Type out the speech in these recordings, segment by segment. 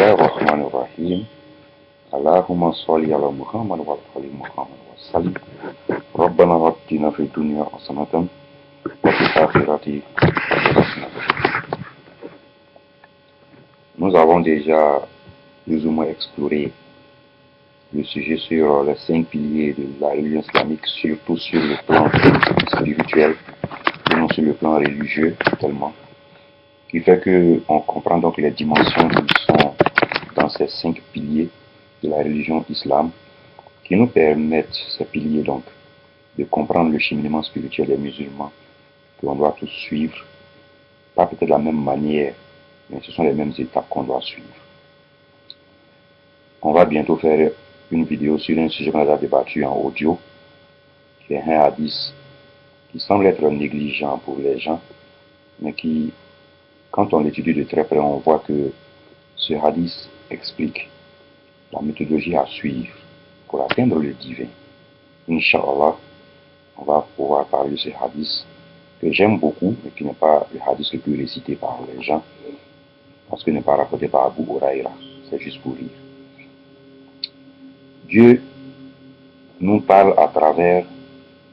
الله الرحمن الرحيم اللهم صل على محمد وعلى محمد وسلم ربنا آتنا في الدنيا حسنة وفي الآخرة حسنة. Nous avons déjà plus ou moins exploré le sujet sur les 5 piliers de la religion islamique, surtout sur le plan spirituel et non sur le plan religieux tellement, qui fait qu'on comprend donc les dimensions qui sont dans ces 5 piliers de la religion islam, qui nous permettent, ces piliers donc, de comprendre le cheminement spirituel des musulmans qu'on doit tous suivre, pas peut-être de la même manière, mais ce sont les mêmes étapes qu'on doit suivre. On va bientôt faire une vidéo sur un sujet qu'on a déjà débattu en audio, qui est un hadith qui semble être négligent pour les gens, mais qui, quand on l'étudie de très près, on voit que ce hadith explique la méthodologie à suivre pour atteindre le divin. Inch'Allah, on va pouvoir parler de ce hadith que j'aime beaucoup, mais qui n'est pas le hadith le plus récité par les gens, parce qu'il n'est pas rapporté par Abu Huraira, c'est juste pour rire. Dieu nous parle à travers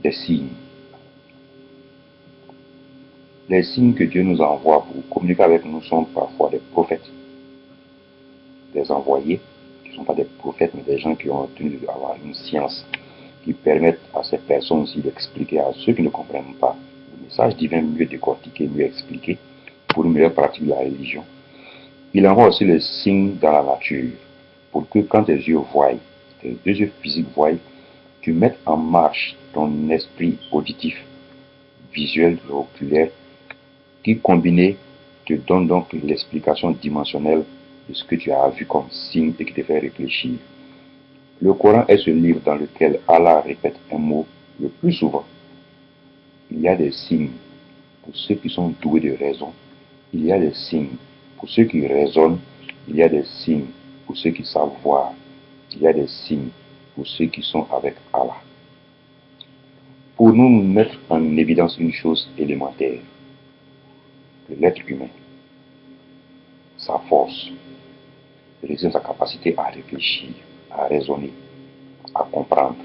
des signes. Les signes que Dieu nous envoie pour communiquer avec nous sont parfois des prophètes, des envoyés, qui ne sont pas des prophètes, mais des gens qui ont obtenu d'avoir une science qui permettent à ces personnes aussi d'expliquer à ceux qui ne comprennent pas le message divin, mieux décortiqué, mieux expliqué, pour une meilleure pratique de la religion. Il envoie aussi les signes dans la nature, pour que quand tes yeux voient, tes deux yeux physiques voient, tu mettes en marche ton esprit auditif, visuel, oculaire, qui combiné te donne donc l'explication dimensionnelle de ce que tu as vu comme signe et qui te fait réfléchir. Le Coran est ce livre dans lequel Allah répète un mot le plus souvent. Il y a des signes pour ceux qui sont doués de raison. Il y a des signes pour ceux qui raisonnent. Il y a des signes pour ceux qui savent voir. Il y a des signes pour ceux qui sont avec Allah. Pour nous mettre en évidence une chose élémentaire, que l'être humain, sa force, réside dans sa capacité à réfléchir, à raisonner, à comprendre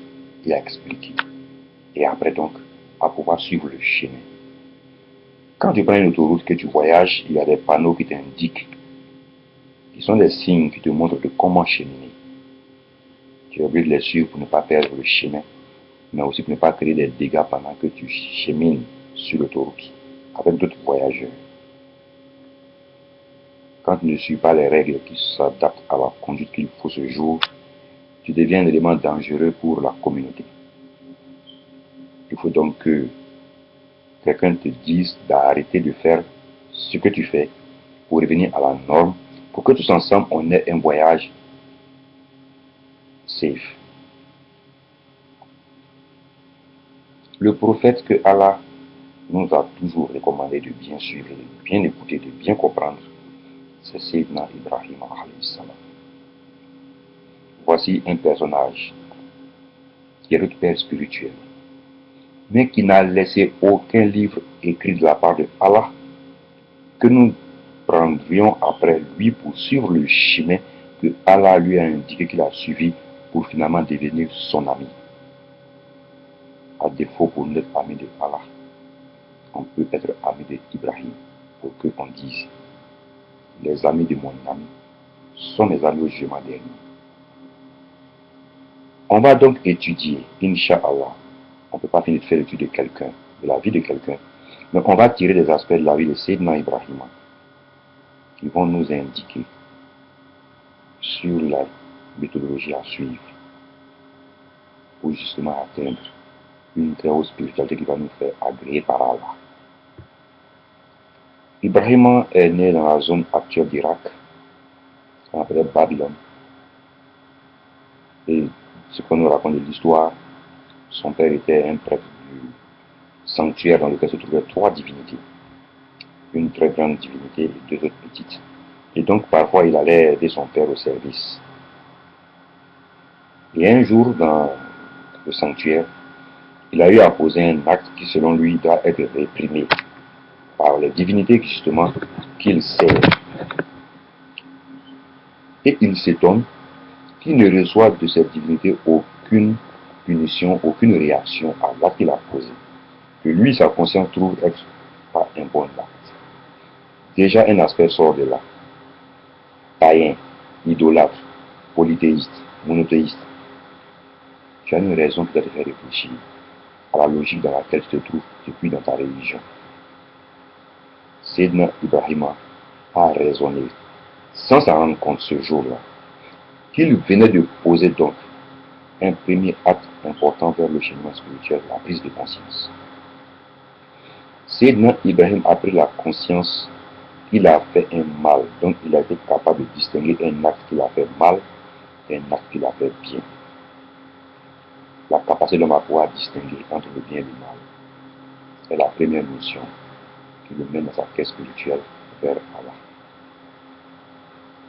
et à expliquer. Et après donc, à pouvoir suivre le chemin. Quand tu prends une autoroute, que tu voyages, il y a des panneaux qui t'indiquent, qui sont des signes qui te montrent de comment cheminer. Tu es obligé de les suivre pour ne pas perdre le chemin, mais aussi pour ne pas créer des dégâts pendant que tu chemines sur l'autoroute avec d'autres voyageurs. Quand tu ne suis pas les règles qui s'adaptent à la conduite qu'il faut ce jour, tu deviens un élément dangereux pour la communauté. Il faut donc que quelqu'un te dise d'arrêter de faire ce que tu fais pour revenir à la norme, pour que tous ensemble on ait un voyage safe. Le prophète que Allah nous a toujours recommandé de bien suivre, de bien écouter, de bien comprendre, c'est Sayyidina Ibrahim alayhi salam. Voici un personnage qui est notre père spirituel, mais qui n'a laissé aucun livre écrit de la part de Allah que nous prendrions après lui pour suivre le chemin que Allah lui a indiqué qu'il a suivi pour finalement devenir son ami. À défaut pour notre ami de Allah, on peut être ami d'Ibrahim pour que on dise les amis de mon ami sont mes amis au jugement dernier. On va donc étudier, Inch'Allah. On ne peut pas finir de faire l'étude de quelqu'un, de la vie de quelqu'un, mais on va tirer des aspects de la vie de Sayyidina Ibrahim qui vont nous indiquer sur la méthodologie à suivre pour justement atteindre une très haute spiritualité qui va nous faire agréer par Allah. Ibrahim est né dans la zone actuelle d'Irak, qu'on appelait Babylone. Et ce qu'on nous raconte de l'histoire, son père était un prêtre du sanctuaire dans lequel se trouvaient 3 divinités. Une très grande divinité et 2 autres petites. Et donc parfois il allait aider son père au service. Et un jour dans le sanctuaire, il a eu à poser un acte qui selon lui doit être réprimé par les divinités justement qu'il sert. Et il s'étonne qu'il ne reçoive de cette divinité aucune punition, aucune réaction à l'acte qu'il a posé, que lui, sa conscience trouve être pas un bon acte. Déjà, un aspect sort de là. Païen, idolâtre, polythéiste, monothéiste. Tu as une raison qui doit te faire réfléchir à la logique dans laquelle tu te trouves depuis dans ta religion. Sayyidina Ibrahima a raisonné, sans s'en rendre compte ce jour-là, qu'il venait de poser donc un premier acte important vers le cheminement spirituel, la prise de conscience. Sayyidina Ibrahim a pris la conscience qu'il a fait un mal, donc il a été capable de distinguer un acte qu'il a fait mal et un acte qu'il a fait bien. La capacité de l'homme à pouvoir distinguer entre le bien et le mal est la première notion qui le mène dans sa quête spirituelle vers Allah.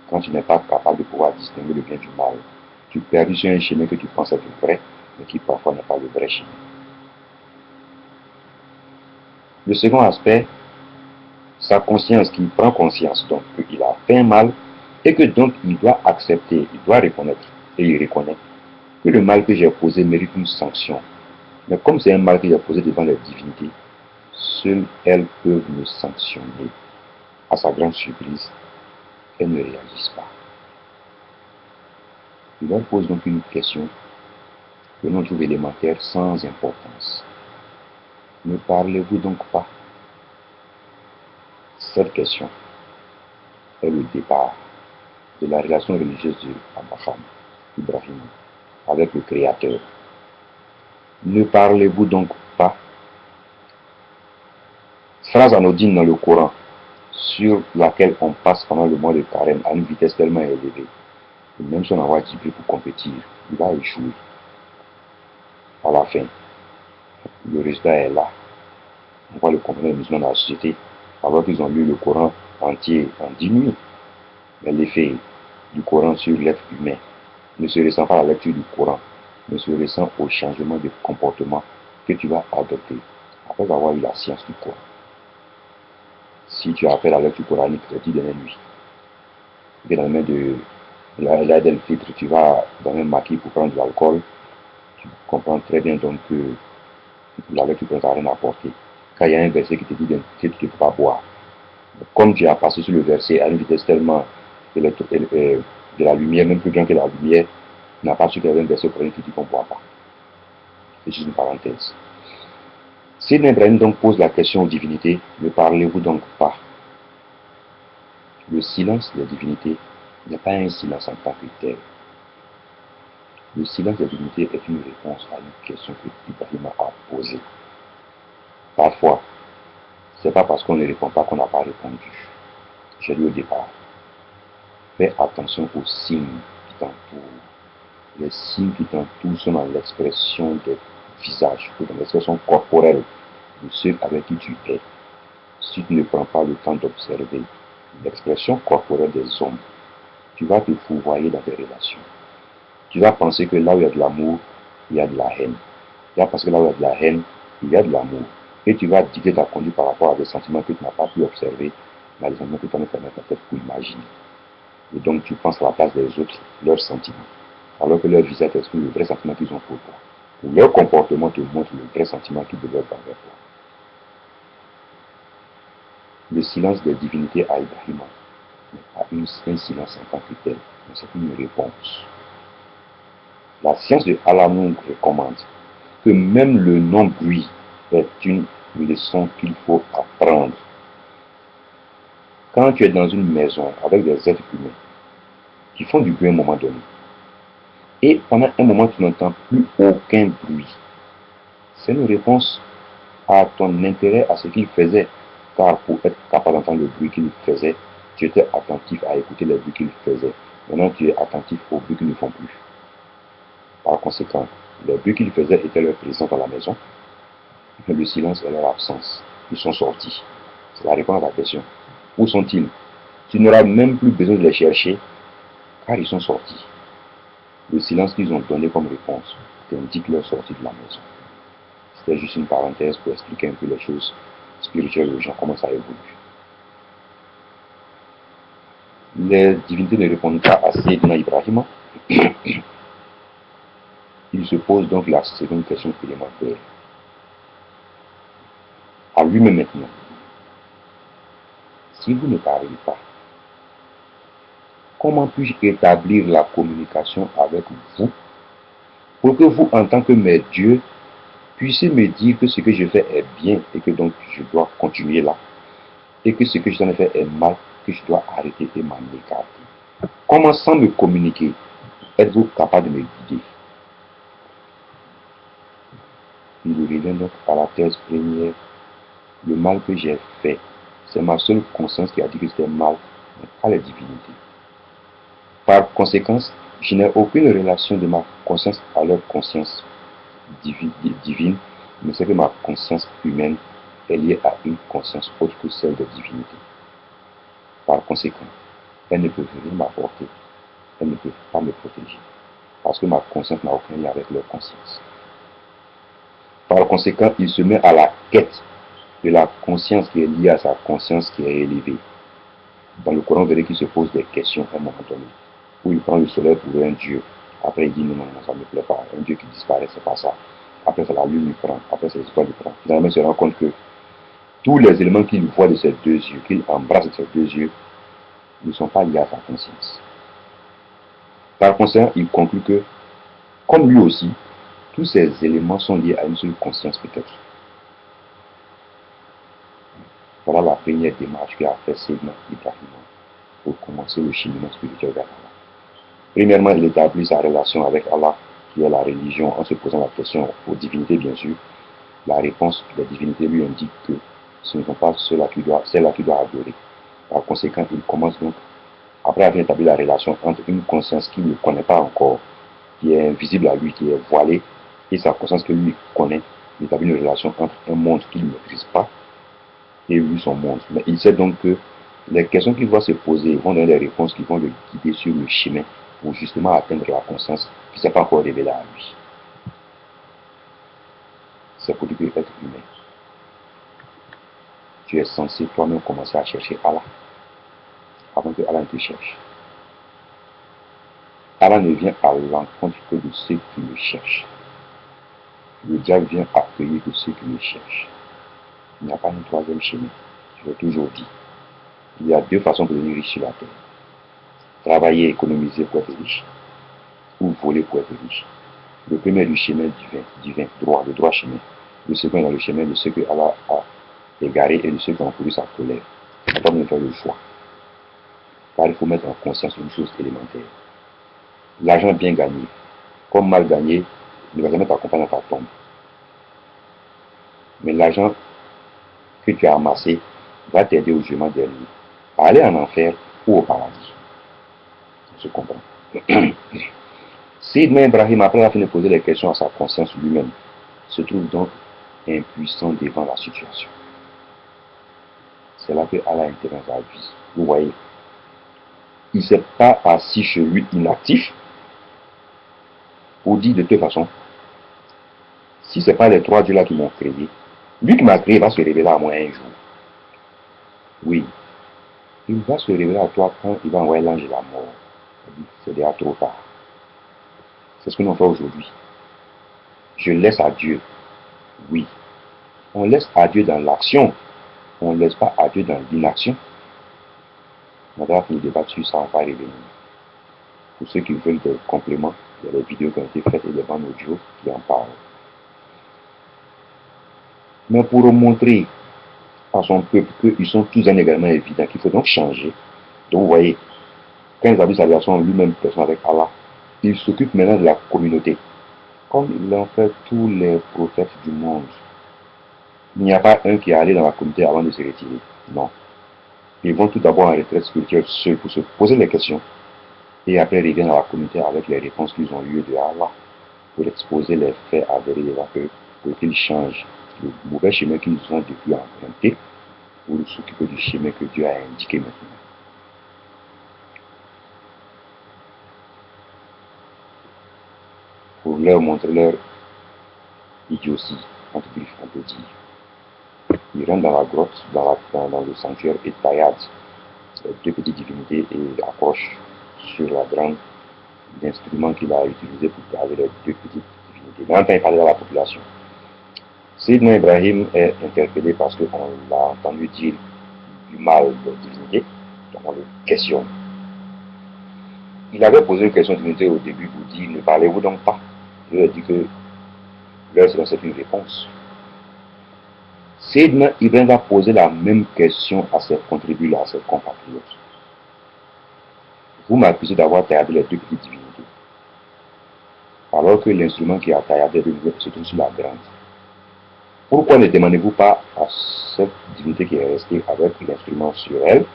Quand tu n'es pas capable de pouvoir distinguer le bien du mal, tu perds sur un chemin que tu penses être vrai, mais qui parfois n'est pas le vrai chemin. Le second aspect, sa conscience, qui prend conscience donc qu'il a fait un mal et que donc il doit accepter, il doit reconnaître et il reconnaît que le mal que j'ai posé mérite une sanction. Mais comme c'est un mal que j'ai posé devant les divinités, seules elles peuvent me sanctionner. À sa grande surprise, elles ne réagissent pas. Il leur pose donc une question que l'on trouve élémentaire sans importance. Ne parlez-vous donc pas? Cette question est le départ de la relation religieuse d'Abraham, Ibrahim, avec le Créateur. Ne parlez-vous donc pas? Phrase anodine dans le Coran, sur laquelle on passe pendant le mois de Carême à une vitesse tellement élevée. Et même si on envoie Djibril pour compétir, il va échouer. À la fin, le résultat est là. On voit le comportement des musulmans dans la société, alors qu'ils ont lu le Coran entier en 10 nuits. Mais l'effet du Coran sur l'être humain ne se ressent pas à la lecture du Coran, mais se ressent au changement de comportement que tu vas adopter après avoir eu la science du Coran. Si tu as fait la lecture coranique les 10 dernières nuits, et dans le main de l'Aïd el-Fitr, tu vas dans un maquis pour prendre de l'alcool, tu comprends très bien donc que la lecture ne t'a rien apporté. Quand il y a un verset qui te dit que tu ne peux pas boire, comme tu as passé sur le verset à une vitesse tellement de la lumière, même plus grande que la lumière, tu n'as pas su qu'il y avait un verset coranique qui dit qu'on ne boit pas. C'est juste une parenthèse. Sayyidina Ibrahim donc pose la question aux divinités, ne parlez-vous donc pas? Le silence des divinités n'est pas un silence en tant que tel. Le silence des divinités est une réponse à une question que Ibrahim a posée. Parfois, ce n'est pas parce qu'on ne répond pas qu'on n'a pas répondu. J'ai dit au départ, fais attention aux signes qui t'entourent. Les signes qui t'entourent sont dans l'expression des visages, ou dans l'expression corporelle de ceux avec qui tu es. Si tu ne prends pas le temps d'observer l'expression corporelle des hommes, tu vas te fourvoyer dans tes relations. Tu vas penser que là où il y a de l'amour, il y a de la haine. Tu vas penser que là où il y a de la haine, il y a de l'amour. Et tu vas dicter ta conduite par rapport à des sentiments que tu n'as pas pu observer, mais des sentiments que tu as fait ta tête pour imaginer. Et donc tu penses à la place des autres, leurs sentiments, alors que leur visage exprime le vrai sentiment qu'ils ont pour toi. Ou leur comportement te montre le vrai sentiment qu'ils développent envers toi. Le silence des divinités à Ibrahim n'est pas un silence en tant que tel, mais c'est une réponse. La science de Allah nous recommande que même le non-bruit est une leçon qu'il faut apprendre. Quand tu es dans une maison avec des êtres humains qui font du bruit à un moment donné, et pendant un moment tu n'entends plus aucun bruit, c'est une réponse à ton intérêt à ce qu'il faisait, car pour être capable d'entendre le bruit qu'il faisait, tu étais attentif à écouter les bruits qu'il faisait. Maintenant tu es attentif aux bruits qu'ils ne font plus. Par conséquent, les bruits qu'ils faisaient étaient leur présence dans la maison, mais le silence et leur absence. Ils sont sortis. C'est la réponse à la question. Où sont-ils? Tu n'auras même plus besoin de les chercher, car ils sont sortis. Le silence qu'ils ont donné comme réponse t'indique leur sortie de la maison. C'était juste une parenthèse pour expliquer un peu les choses spirituelles aux gens, comment ça évolue. les divinités ne répondent pas à Sayyidina Ibrahim, il se pose donc la seconde question élémentaire. À lui-même maintenant. Si vous ne parlez pas, comment puis-je établir la communication avec vous pour que vous, en tant que mes dieux, puissiez me dire que ce que je fais est bien et que donc je dois continuer là, et que ce que je fais est mal, que je dois arrêter et m'en écarter. Comment, sans me communiquer, êtes-vous capable de me guider? Il revient donc à la thèse première. Le mal que j'ai fait, c'est ma seule conscience qui a dit que c'était mal, mais pas les divinités. Par conséquent, je n'ai aucune relation de ma conscience à leur conscience divine, mais c'est que ma conscience humaine est liée à une conscience autre que celle des divinités. Par conséquent, elles ne peuvent rien m'apporter, elles ne peuvent pas me protéger, parce que ma conscience n'a aucun lien avec leur conscience. Par conséquent, il se met à la quête de la conscience qui est liée à sa conscience qui est élevée. Dans le Coran, vous verrez qu'il se pose des questions à un moment donné, où il prend le soleil pour un dieu. Après, il dit non, ça ne me plaît pas. Un dieu qui disparaît, c'est pas ça. Après, c'est la lune, il prend. Après, c'est les étoiles, il prend. Finalement, il se rend compte que tous les éléments qu'il voit de ses deux yeux, qu'il embrasse de ses deux yeux, ne sont pas liés à sa conscience. Par conséquent, il conclut que, comme lui aussi, tous ces éléments sont liés à une seule conscience peut-être. Voilà la première démarche qu'a fait Sayyidina Ibrahim pour commencer le cheminement spirituel vers Allah. Premièrement, il établit sa relation avec Allah, qui est la religion, en se posant la question aux divinités, bien sûr. La réponse des divinités lui indique que ce ne sont pas celles-là qu'il doit adorer. Par conséquent, il commence donc, après avoir établi la relation entre une conscience qu'il ne connaît pas encore, qui est invisible à lui, qui est voilée, et sa conscience que lui connaît, il établit une relation entre un monde qu'il ne maîtrise pas et lui, son monde. Mais il sait donc que les questions qu'il va se poser vont donner des réponses qui vont le guider sur le chemin pour justement atteindre la conscience qui ne s'est pas encore révélée à lui. C'est pour lui que être humain. Tu es censé toi-même commencer à chercher Allah avant que Allah ne te cherche. Allah ne vient à l'encontre que de ceux qui le cherchent. Le diable vient accueillir de ceux qui le cherchent. Il n'y a pas un troisième chemin. Je l'ai toujours dit. Il y a deux façons de devenir riche sur la terre. Travailler et économiser pour être riche, ou voler pour être riche. Le premier est du chemin divin, droit, le droit chemin. Le second est dans le chemin de ceux que Allah a égarés et de ceux qui ont couru sa colère. Il faut pas me faire le choix. Car il faut mettre en conscience une chose élémentaire. L'argent bien gagné, comme mal gagné, ne va jamais t'accompagner dans ta tombe. Mais l'argent que tu as amassé va t'aider au jugement dernier, à aller en enfer ou au paradis. On se comprend. Sayyidina Ibrahim, après avoir fini de poser les questions à sa conscience lui-même, se trouve donc impuissant devant la situation. C'est là que Allah intervient dans sa vie. Vous voyez, il ne s'est pas assis chez lui inactif pour dire de toute façon, si ce n'est pas les trois dieux là qui m'ont créé, lui qui m'a créé va se révéler à moi un jour. Oui, il va se révéler à toi quand il va envoyer l'ange de la mort. C'est déjà trop tard. C'est ce que nous faisons aujourd'hui. Je laisse à Dieu. Oui. On laisse à Dieu dans l'action. On ne laisse pas à Dieu dans l'inaction. On va finir de débattre sur ça, on va revenir. Pour ceux qui veulent des compléments, il y a des vidéos qui ont été faites et des bandes audio qui en parlent. Mais pour montrer à son peuple qu'ils sont tous un également évident, qu'il faut donc changer. Donc vous voyez, quand il établit sa relation lui-même personne avec Allah, il s'occupe maintenant de la communauté. Comme il l'ont fait tous les prophètes du monde. Il n'y a pas un qui est allé dans la communauté avant de se retirer. Non. Ils vont tout d'abord en retraite spirituelle seuls pour se poser les questions. Et après, ils reviennent à la communauté avec les réponses qu'ils ont eues de Allah pour exposer les faits avérés devant eux pour qu'ils changent le mauvais chemin qu'ils ont depuis emprunté pour s'occuper du chemin que Dieu a indiqué maintenant. Pour leur montrer leur idiotie, entre griffes, on peut dire. Ils rentrent dans la grotte, dans le sanctuaire et tailladent. ces deux petites divinités et accroche sur la grande l'instrument qu'il a utilisé pour graver les deux petites divinités. Mais enfin, il parlait à la population. Sidna Ibrahim est interpellé parce qu'on l'a entendu dire du mal des divinités, donc on le questionne. Il avait posé une question de divinité au début pour dire ne parlez-vous donc pas. Je lui ai dit que l'heure c'est une réponse. Sidna Ibrahim va poser la même question à ses contributeurs, à ses compatriotes. Vous m'accusez d'avoir taillé les deux petites divinités, alors que l'instrument qui a taillé les deux divinités se trouve sur la grande. Pourquoi ne demandez-vous pas à cette divinité qui est restée avec l'instrument sur elle,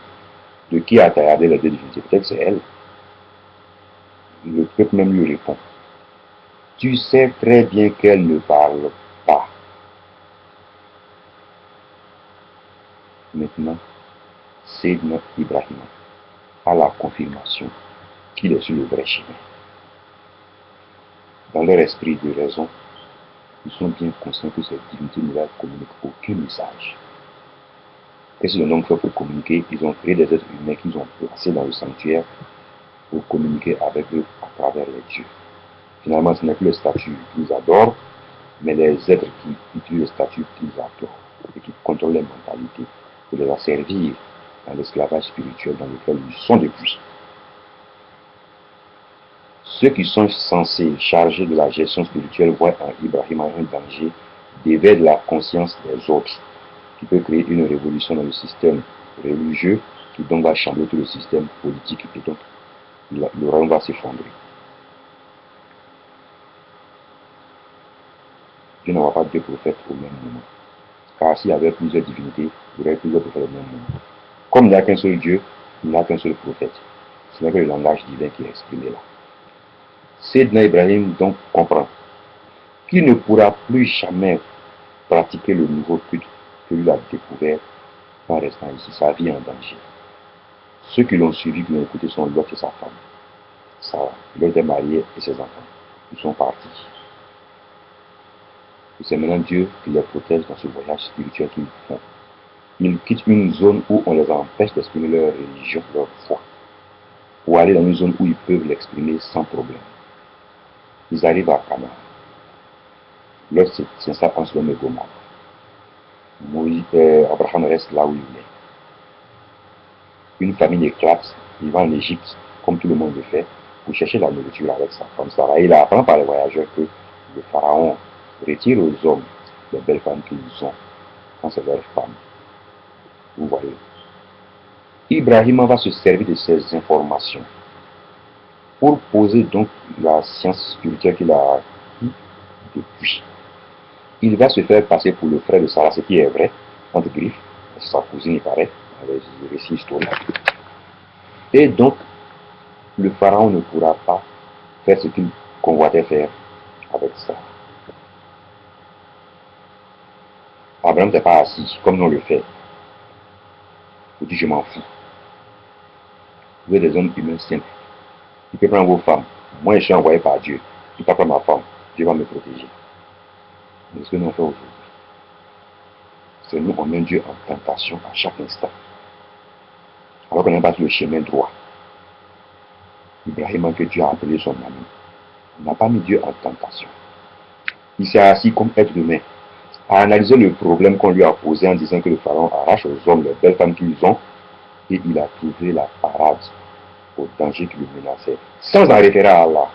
de qui a taillé les deux divinités? Peut-être c'est elle. Le peuple même lui répond. Tu sais très bien qu'elle ne parle pas. Maintenant, Sidna Ibrahim a la confirmation qu'il est sur le vrai chemin. Dans leur esprit de raison, ils sont bien conscients que cette divinité ne leur communique aucun message. Qu'est-ce qu'ils ont donc fait pour communiquer? Ils ont créé des êtres humains qu'ils ont placés dans le sanctuaire pour communiquer avec eux à travers les dieux. Finalement, ce n'est plus les statues qu'ils adorent, mais les êtres qui utilisent les statues qu'ils adorent et qui contrôlent les mentalités pour les asservir dans l'esclavage spirituel dans lequel ils sont depuis. Ceux qui sont censés charger de la gestion spirituelle voient en Ibrahim un danger d'éveil de la conscience des autres, qui peut créer une révolution dans le système religieux, qui donc va chambrer tout le système politique et donc le royaume va s'effondrer. Dieu n'aura pas deux prophètes au même moment. Car s'il y avait plusieurs divinités, il y aurait plusieurs prophètes au même moment. Comme il n'y a qu'un seul Dieu, il n'y a qu'un seul prophète. Ce n'est que le langage divin qui est exprimé là. Sidna Ibrahim donc comprend qu'il ne pourra plus jamais pratiquer le nouveau culte que lui a découvert en restant ici. Sa vie est en danger. Ceux qui l'ont suivi, qui l'ont écouté, sont Lot et sa femme. Sarah. Lot est marié et ses enfants. Ils sont partis. Et c'est maintenant Dieu qui les protège dans ce voyage spirituel qu'ils font. Ils quittent une zone où on les empêche d'exprimer leur religion, leur foi, pour aller dans une zone où ils peuvent l'exprimer sans problème. Ils arrivent à Canaan. L'autre s'installe en Sodome et Gomorrhe. Abraham reste là où il est. Une famille éclate, il va en Égypte, comme tout le monde le fait, pour chercher la nourriture avec sa femme Sarah. Il apprend par les voyageurs que le pharaon retire aux hommes les belles femmes qu'ils ont quand c'est leur femme. Vous voyez. Ibrahim va se servir de ces informations pour poser donc la science spirituelle qu'il a acquis depuis. Il va se faire passer pour le frère de Sarah, ce qui est vrai, entre griffes, c'est sa cousine, il paraît, avec les récits historiques. Et donc, le pharaon ne pourra pas faire ce qu'il convoitait faire avec ça. Abraham n'est pas assis, comme nous le fait. Il dit, je m'en fous. Vous êtes des hommes humains simples. Il peut prendre vos femmes. Moi, je suis envoyé par Dieu. Il ne peut pas prendre ma femme. Dieu va me protéger. Mais ce que nous faisons aujourd'hui, c'est nous, on met Dieu en tentation à chaque instant. Alors qu'on n'est pas sur le chemin droit. Ibrahim, que Dieu a appelé son ami, n'a pas mis Dieu en tentation. Il s'est assis comme être humain, à analyser le problème qu'on lui a posé en disant que le pharaon arrache aux hommes les belles femmes qu'ils ont, et il a trouvé la parade au danger qui le menaçait, sans en référer à Allah.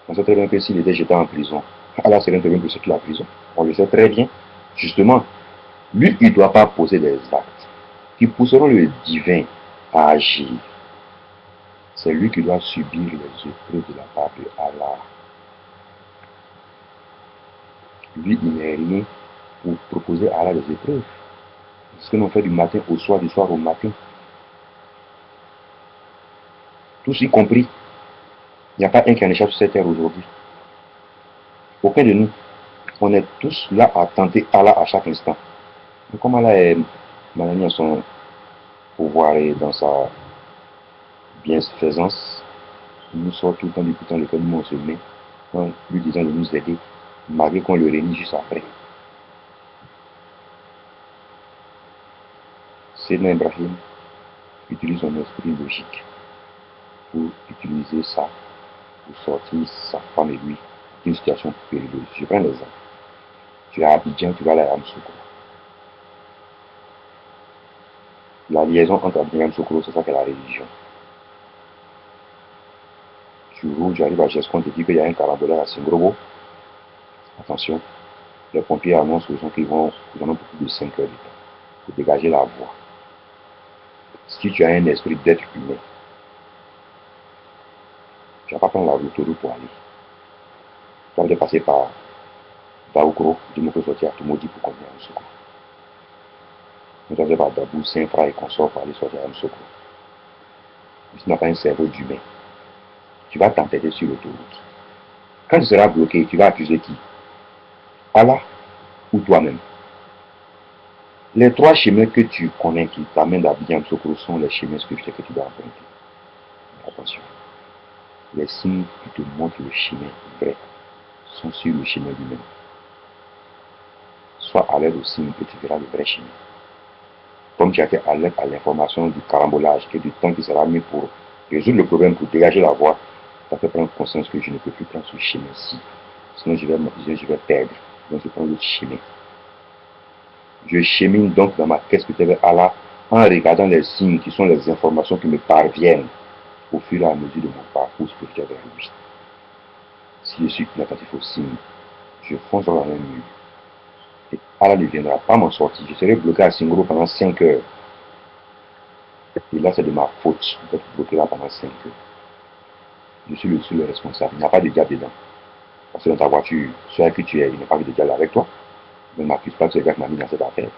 On sait très bien que s'il était jeté en prison, Allah serait intervenu pour sortir de la prison. On le sait très bien. Justement, lui, il ne doit pas poser des actes qui pousseront le divin à agir. C'est lui qui doit subir les épreuves de la part de Allah. Lui, il n'est rien pour proposer à Allah des épreuves. C'est ce que l'on fait du matin au soir, du soir au matin. Tous y compris. Il n'y a pas un qui en échappe sur cette terre aujourd'hui. Aucun de nous. On est tous là à tenter Allah à chaque instant. Mais comme Allah est manié à son pouvoir et dans sa bienfaisance, il nous sort tout le temps du temps lequel nous on se met, en lui disant de nous aider, malgré qu'on le réunit juste après. Sédna Ibrahim utilise son esprit logique pour utiliser ça, pour sortir sa femme et lui d'une situation périlleuse. Je prends l'exemple. Tu es à Abidjan, tu vas aller à Yamoussoukro. La liaison entre Abidjan et Yamoussoukro, c'est ça qu'est la religion. Tu roules, tu arrives à Gescon, on te dit qu'il y a un carambolaire à Singrobo. Attention, les pompiers annoncent aux gens qu'ils vont en ont pour plus de 5 heures de temps pour dégager la voie. Si tu as un esprit d'être humain, tu ne vas pas prendre l'autoroute pour aller. Tu vas passer par Baoukro, Dimoko sortir à Tumodi pour convenir à Yamoussoukro. Tu vas passer par Dabou, Saint-Fra et consorts pour aller sortir à Yamoussoukro. Si tu n'as pas un cerveau d'humain, tu vas t'entêter sur l'autoroute. Quand tu seras bloqué, tu vas accuser qui? Allah ou toi-même? Les 3 chemins que tu connais qui t'amènent d'Abidjan à Yamoussoukro sont les chemins spirituels que tu dois emprunter. Attention. Les signes qui te montrent le chemin vrai sont sur le chemin lui-même. Sois alerte aux signes que tu verras le vrai chemin. Comme tu as été alerte à l'information du carambolage et du temps qui sera mis pour résoudre le problème, pour dégager la voie, ça fait prendre conscience que je ne peux plus prendre ce chemin-ci. Sinon je vais perdre. Donc je prends l'autre chemin. Je chemine donc dans ma quête spirituelle vers Allah en regardant les signes qui sont les informations qui me parviennent au fur et à mesure de mon parcours spirituel vers lui. Si je suis inattentif aux signes, je fonce dans un mur. Et Allah ne viendra pas m'en sortir. Je serai bloqué à Singoro pendant 5 heures. Et là, c'est de ma faute d'être bloqué là pendant 5 heures. Je suis le seul responsable. Il n'y a pas de diable dedans. Parce que dans ta voiture, celui que tu es, il n'y a pas de diable avec toi. Ne m'accuse pas que ce gars m'a mis dans cette affaire.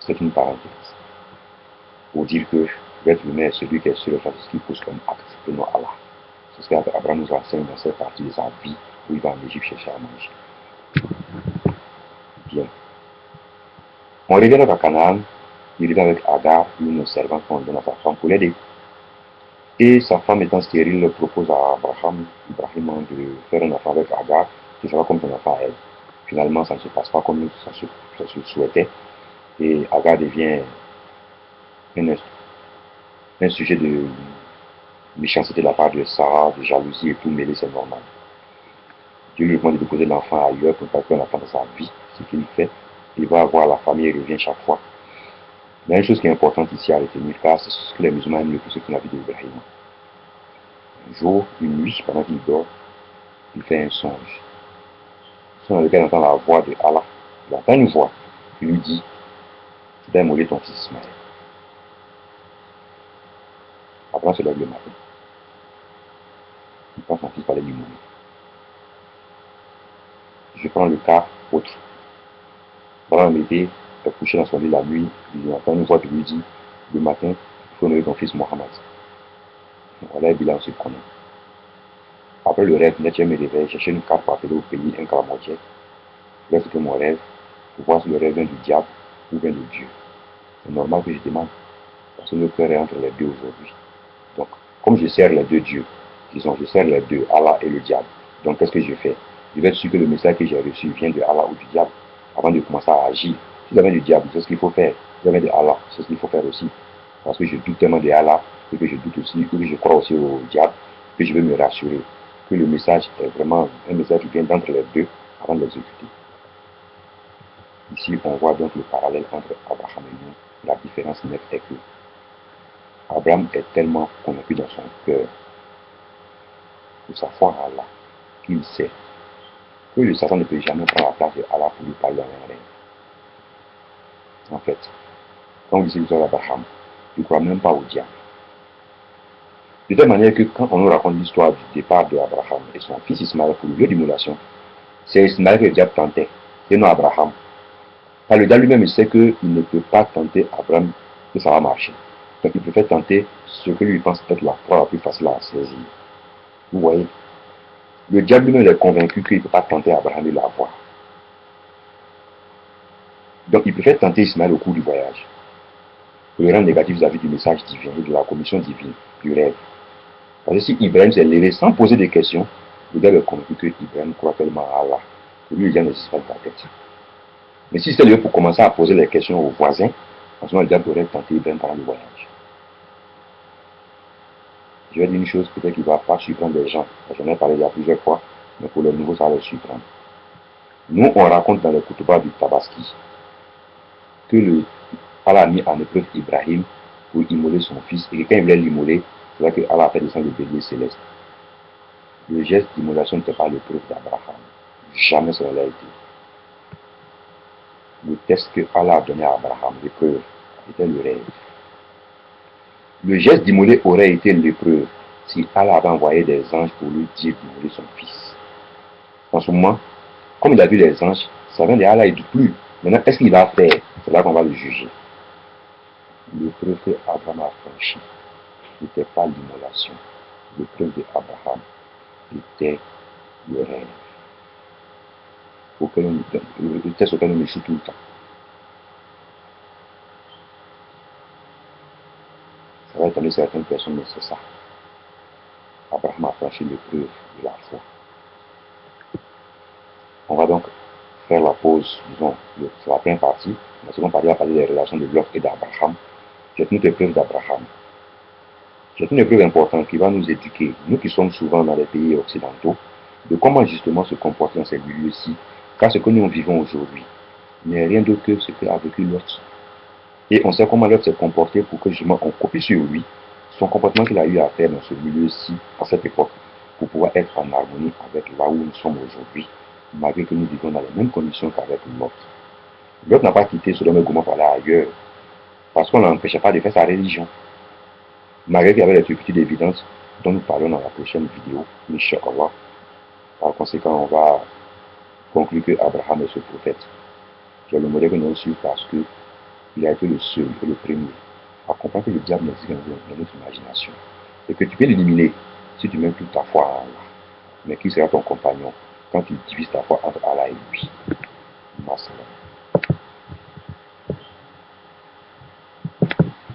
C'est une parenthèse. Pour dire que l'être humain est celui qui est sur le face de ce qu'il pose comme acte, et non Allah. C'est ce qu'Abraham nous enseigne dans cette partie de sa vie où il va en Égypte chercher à manger. Bien. On revient à Canaan, il revient avec Agar, une servante qu'on donne à sa femme pour l'aider. Et sa femme étant stérile propose à Ibrahim de faire un enfant avec Agar, qui sera comme son enfant à elle. Finalement, ça ne se passe pas comme ça se souhaitait. Et Agar devient un sujet de méchanceté de la part de Sarah, de jalousie et tout mêlé, c'est normal. Dieu lui demande de déposer l'enfant ailleurs pour ne pas qu'on attende sa vie, ce qu'il fait. Il va voir la famille et revient chaque fois. Mais une chose qui est importante ici à retenir, car c'est ce que les musulmans aiment le plus, c'est la vie d'Ibrahim. Un jour, une nuit, pendant qu'il dort, il fait un songe. Dans lequel il entend la voix de Allah. Il entend une voix qui lui dit, tu dois mourir ton fils Ismaël. Abraham se lève le matin. Il prend son fils pour aller lui mourir. Je prends le cas autre. Abraham était couché dans son lit la nuit, il entend une voix qui lui dit, le matin, il faut nourrir ton fils Mohammed. Voilà, Bilal se connaît. Après le rêve, je me réveille, chercher une carte pour appeler au pays, un calamodier. Là, c'était mon rêve, pour voir si le rêve vient du diable ou vient de Dieu. C'est normal que je demande, parce que le cœur est entre les deux aujourd'hui. Donc, comme je sers les deux dieux, disons, je sers les deux, Allah et le diable. Donc, qu'est-ce que je fais? Je vais être sûr que le message que j'ai reçu vient de Allah ou du diable, avant de commencer à agir. Si ça vient du diable, c'est ce qu'il faut faire. Si ça vient de Allah, c'est ce qu'il faut faire aussi. Parce que je doute tellement de Allah, et que je doute aussi, et que je crois aussi au diable, que je veux me rassurer que le message est vraiment un message qui vient d'entre les deux avant de l'exécuter. Ici, on voit donc le parallèle entre Abraham et nous. La différence nette est que Abraham est tellement convaincu dans son cœur de sa foi en Allah qu'il sait que le Satan ne peut jamais prendre la place de Allah pour lui parler dans un règne. En fait, quand vous lisez d'Abraham, il ne croit même pas au diable. De telle manière que quand on nous raconte l'histoire du départ d'Abraham et son fils Ismaël pour le lieu d'immolation, c'est Ismaël que le diable tentait, et non Abraham. Car le diable lui-même sait qu'il ne peut pas tenter Abraham que ça va marcher. Donc il préfère tenter ce que lui pense être la proie la plus facile à saisir. Vous voyez, le diable lui-même est convaincu qu'il ne peut pas tenter Abraham de l'avoir. Donc il préfère tenter Ismaël au cours du voyage, pour le rendre négatif vis-à-vis du message divin et de la commission divine, du rêve. Parce que si Ibrahim s'est levé sans poser de questions, le diable est convaincu que Ibrahim croit tellement à Allah, que lui, il n'existe pas dans la tête. Mais si c'était lieu pour commencer à poser les questions aux voisins, en ce moment, le diable aurait tenté Ibrahim pendant le voyage. Je vais dire une chose, peut-être qu'il ne va pas surprendre les gens. J'en ai parlé il y a plusieurs fois, mais pour les nouveaux, ça va les surprendre. Nous, on raconte dans le Koutouba du Tabaski que Allah a mis en épreuve Ibrahim pour immoler son fils, et que quand il voulait l'immoler, c'est là que Allah a fait descendre le bélier céleste. Le geste d'immolation n'était pas l'épreuve d'Abraham. Jamais ça l'a été. Le test que Allah a donné à Abraham, l'épreuve, était le rêve. Le geste d'immoler aurait été l'épreuve si Allah avait envoyé des anges pour lui dire d'immoler son fils. En ce moment, comme il a vu les anges, ça vient de Allah, il ne dit plus. Maintenant, est-ce qu'il va faire? C'est là qu'on va le juger. L'épreuve que Abraham a franchie n'était pas l'immolation. L'épreuve d'Abraham était le rêve. Le test auquel on échoue tout le temps. Ça va étonner certaines personnes, mais c'est ça. Abraham a franchi l'épreuve de la foi. On va donc faire la pause, disons, c'est la première partie. La seconde partie va parler des relations de Lot et d'Abraham. C'est une épreuve d'Abraham. C'est une épreuve importante qui va nous éduquer, nous qui sommes souvent dans les pays occidentaux, de comment justement se comporter dans ces milieux-ci, car ce que nous vivons aujourd'hui n'est rien d'autre que ce qu'a vécu Lot. Et on sait comment Lot s'est comporté pour que justement on copie sur lui son comportement qu'il a eu à faire dans ce milieu-ci, à cette époque, pour pouvoir être en harmonie avec là où nous sommes aujourd'hui, malgré que nous vivons dans les mêmes conditions qu'avec Lot. Lot n'a pas quitté Sodome et Gomorrhe pour aller ailleurs, parce qu'on ne l'empêchait pas de faire sa religion. Malgré qu'il y avait des turpitudes évidentes dont nous parlons dans la prochaine vidéo, Inch'Allah. Par conséquent, on va conclure que Abraham est ce prophète. C'est le modèle que nous avons su parce qu'il a été le seul et le premier à comprendre que le diable n'existe que dans notre imagination. Et que tu peux l'éliminer si tu mets toute ta foi en Allah. Mais qui sera ton compagnon quand tu divises ta foi entre Allah et lui? Massalam.